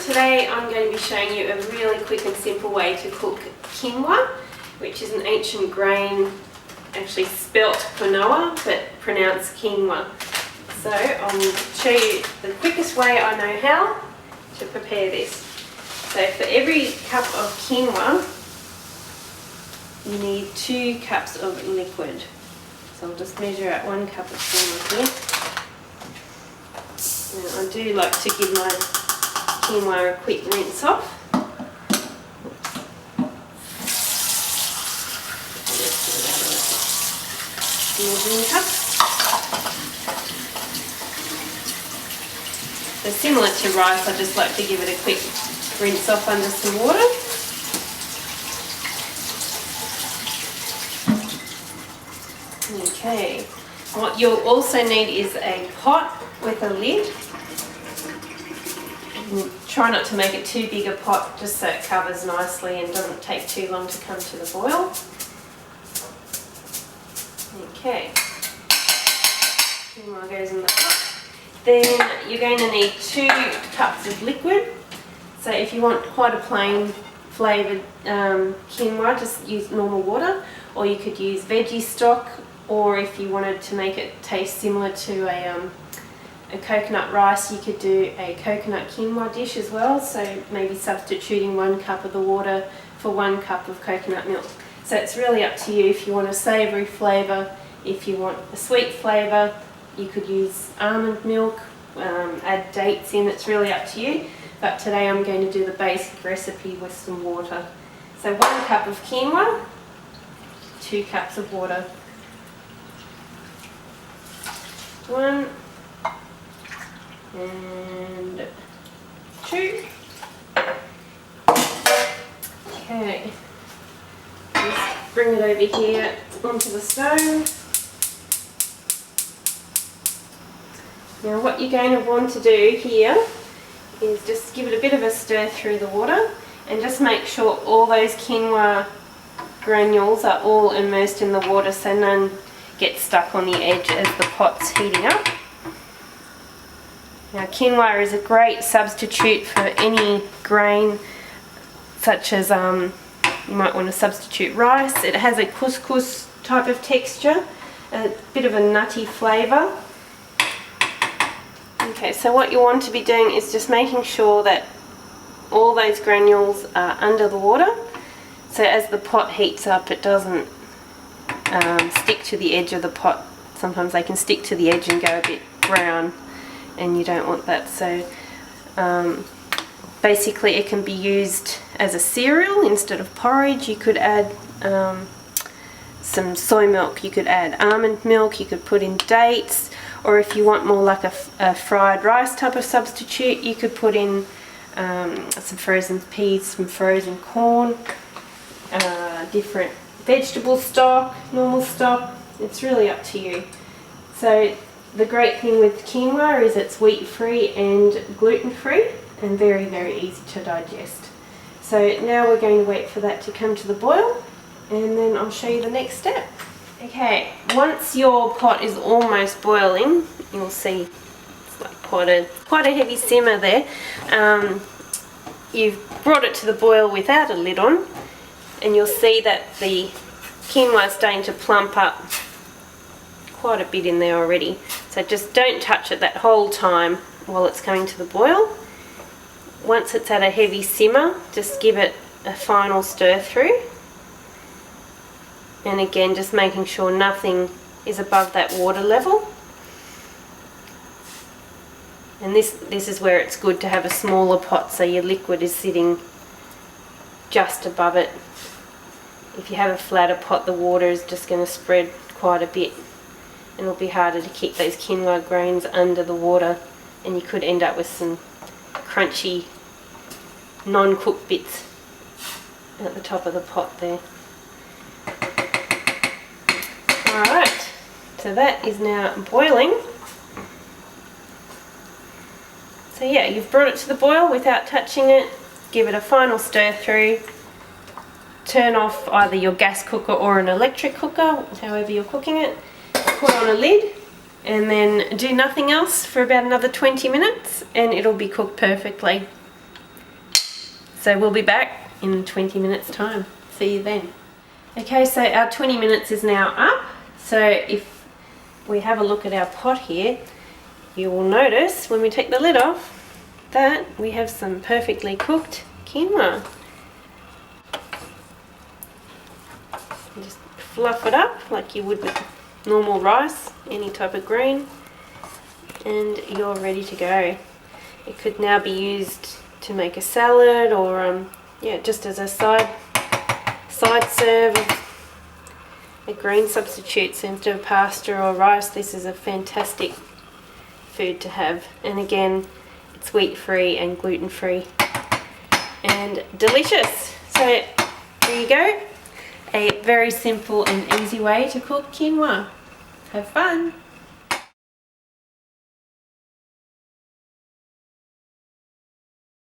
Today I'm going to be showing you a really quick and simple way to cook quinoa, which is an ancient grain, actually spelt quinoa but pronounced quinoa. So I'll show you the quickest way I know how to prepare this. So for every cup of quinoa you need 2 cups of liquid. So I'll just measure out 1 cup of quinoa here. Now, I do like to give my quinoa a quick rinse off. Measuring cup. So similar to rice, I just like to give it a quick rinse off under some water. Okay, what you'll also need is a pot with a lid. Try not to make it too big a pot, just so it covers nicely and doesn't take too long to come to the boil. Okay, quinoa goes in the pot. Then you're going to need 2 cups of liquid. So if you want quite a plain flavoured quinoa, just use normal water, or you could use veggie stock, or if you wanted to make it taste similar to a coconut rice, you could do a coconut quinoa dish as well, so maybe substituting 1 cup of the water for 1 cup of coconut milk. So it's really up to you if you want a savoury flavour. If you want a sweet flavour, you could use almond milk, add dates in, it's really up to you. But today I'm going to do the basic recipe with some water. So 1 cup of quinoa, 2 cups of water. 1 and 2. Okay, just bring it over here onto the stove. Now what you're going to want to do here is just give it a bit of a stir through the water and just make sure all those quinoa granules are all immersed in the water so none get stuck on the edge as the pot's heating up. Now quinoa is a great substitute for any grain, such as you might want to substitute rice. It has a couscous type of texture, a bit of a nutty flavour. Okay, so what you want to be doing is just making sure that all those granules are under the water, so as the pot heats up it doesn't stick to the edge of the pot. Sometimes they can stick to the edge and go a bit brown, and you don't want that. So basically it can be used as a cereal instead of porridge. You could add some soy milk, you could add almond milk, you could put in dates, or if you want more like a fried rice type of substitute, you could put in some frozen peas, some frozen corn, different vegetable stock, normal stock. It's really up to you. So the great thing with quinoa is it's wheat free and gluten free and very, very easy to digest. So now we're going to wait for that to come to the boil, and then I'll show you the next step. Okay, once your pot is almost boiling, you'll see it's like quite a heavy simmer there. You've brought it to the boil without a lid on, and you'll see that the quinoa is starting to plump up quite a bit in there already. So just don't touch it that whole time while it's coming to the boil. Once it's at a heavy simmer, just give it a final stir through. And again, just making sure nothing is above that water level. And this is where it's good to have a smaller pot, so your liquid is sitting just above it. If you have a flatter pot, the water is just going to spread quite a bit, and it'll be harder to keep those quinoa grains under the water, and you could end up with some crunchy, non-cooked bits at the top of the pot there. Alright, so that is now boiling. So yeah, you've brought it to the boil without touching it. Give it a final stir through. Turn off either your gas cooker or an electric cooker, however you're cooking it. Put on a lid and then do nothing else for about another 20 minutes and it'll be cooked perfectly. So we'll be back in 20 minutes time. See you then. Okay, so our 20 minutes is now up. So if we have a look at our pot here, you will notice when we take the lid off that we have some perfectly cooked quinoa. And just fluff it up like you would with normal rice, any type of grain, and you're ready to go. It could now be used to make a salad, or yeah, just as a side serve, a grain substitute. So instead of pasta or rice, this is a fantastic food to have. And again, it's wheat free and gluten free and delicious. So there you go, a very simple and easy way to cook quinoa. Have fun.